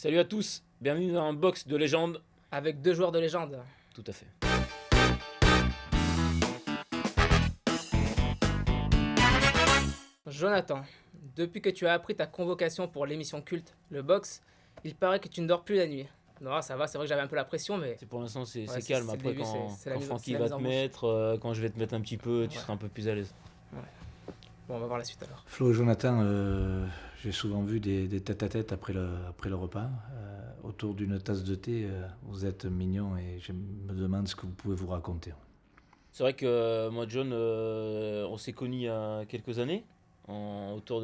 Salut à tous, bienvenue dans un box de légende. Avec 2 joueurs de légende. Tout à fait. Jonathan, depuis que tu as appris ta convocation pour l'émission culte, le box, il paraît que tu ne dors plus la nuit. Non, ça va, c'est vrai que j'avais un peu la pression, mais Pour l'instant, c'est Ouais, calme. c'est le Après, début, quand, c'est la quand mise- Francky c'est la va mise te en bouche. mettre, quand je vais te mettre un petit peu, tu Ouais. seras un peu plus à l'aise. bon, on va voir la suite alors. Flo et Jonathan, j'ai souvent vu des tête-à-tête après le repas. Autour d'une tasse de thé, vous êtes mignons et je me demande ce que vous pouvez vous raconter. C'est vrai que moi, John, on s'est connus il y a quelques années autour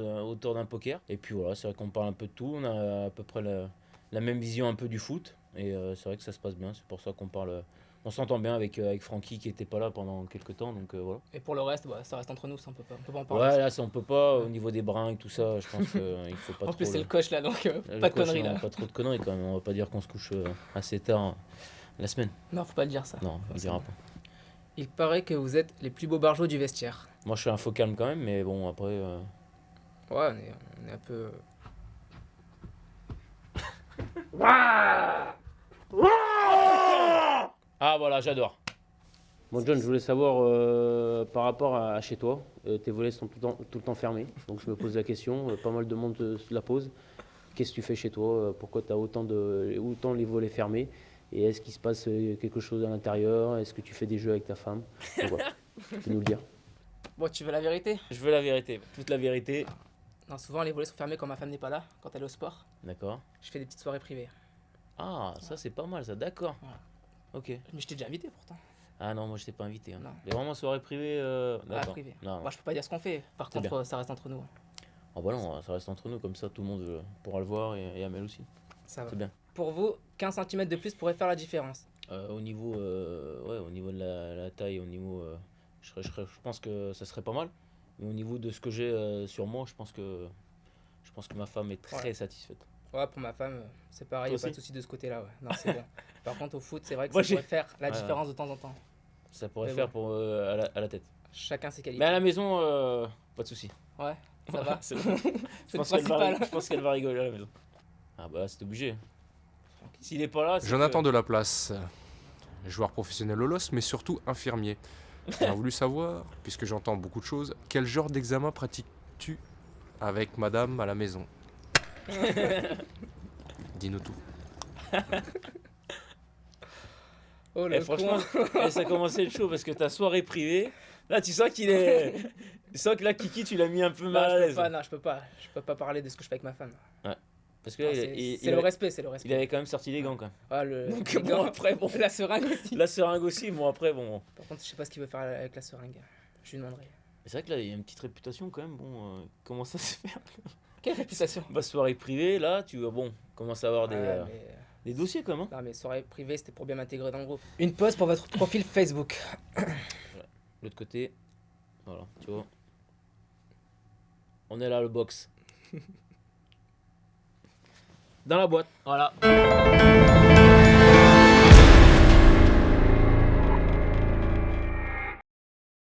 d'un poker. Et puis voilà, c'est vrai qu'on parle un peu de tout. On a à peu près la même vision un peu du foot. Et c'est vrai que ça se passe bien. C'est pour ça qu'on parle. On s'entend bien avec Francky qui était pas là pendant quelques temps. Donc voilà. Et pour le reste, bah, ça reste entre nous, ça on peut pas en parler. Ouais, là, ça, on peut pas. Au niveau des bringues, tout ça, je pense qu'il faut pas En trop. plus, c'est le coach là, donc Le pas de coach, conneries non, là. pas trop de conneries quand même. On va pas dire qu'on se couche assez tard la semaine. Non, faut pas le dire ça. Non, on dira pas. Il paraît que vous êtes les plus beaux barjots du vestiaire. Moi, je suis un faux calme quand même, mais bon, après. Ouais, on est un peu. Ah voilà, j'adore. Bon John, je voulais savoir par rapport à chez toi, tes volets sont tout le temps fermés, donc je me pose la question, pas mal de monde se la pose. Qu'est-ce que tu fais chez toi? Pourquoi tu as autant les volets fermés? Et est-ce qu'il se passe quelque chose à l'intérieur? Est-ce que tu fais des jeux avec ta femme? Donc, voilà. Tu peux nous le dire? Bon, tu veux la vérité? Je veux la vérité, toute la vérité. Non, souvent les volets sont fermés quand ma femme n'est pas là, quand elle est au sport. D'accord. Je fais des petites soirées privées. Ah, ça c'est pas mal ça, d'accord. Voilà. Ok. Mais je t'ai déjà invité pourtant. Ah non, moi je t'ai pas invité. Hein. Non. Mais vraiment soirée privée, Ah, d'accord. privée. Non, non. Moi, je peux pas dire ce qu'on fait. Par C'est contre, ça reste entre nous. Ah bah non, ça reste entre nous, comme ça tout le monde pourra le voir et Amel aussi. Ça va. C'est bien. Pour vous, 15 cm de plus pourrait faire la différence. Au niveau de la taille, au niveau, je pense que ça serait pas mal. Mais au niveau de ce que j'ai sur moi, je pense que ma femme est très satisfaite. Ouais, pour ma femme, c'est pareil, Toi y a pas de aussi souci de ce côté-là. Ouais. Non, c'est bon. Par contre, au foot, c'est vrai que Moi, ça j'ai- pourrait faire la Ouais, différence de temps en temps. Ça pourrait Mais faire bon. pour à la tête. Chacun ses Mais qualités. à la maison, pas de souci. Ouais, ça va. C'est bon. C'est le principal. Je pense qu'elle va rigoler à la maison. Ah bah c'est obligé. S'il est pas là, c'est Jonathan que- de la place, joueur professionnel au LOS, mais surtout infirmier. On a voulu savoir, puisque j'entends beaucoup de choses, quel genre d'examen pratiques-tu avec madame à la maison? Dis-nous tout. Oh Eh, le franchement, con. ça a commencé le show parce que ta soirée privée, là tu sens qu'il est. Tu sens que là Kiki tu l'as mis un peu mal à l'aise. Non, je peux pas parler de ce que je fais avec ma femme. Parce que Non, là, c'est le respect, c'est le respect. il avait quand même sorti les gants quand même. Ah, le... Donc les bon gants, après bon. la seringue aussi. La seringue aussi, bon après bon. Par contre, je sais pas ce qu'il veut faire avec la seringue. Je lui demanderai. C'est vrai que là il y a une petite réputation quand même, bon, comment ça se fait? Quelle réputation? Bah soirée privée, là tu commences à avoir Ouais, des dossiers quand même. Hein. Non, mais soirée privée, c'était pour bien m'intégrer dans le groupe. Une pause pour votre profil Facebook. L'autre côté, voilà, tu vois. On est là le box. Dans la boîte, voilà.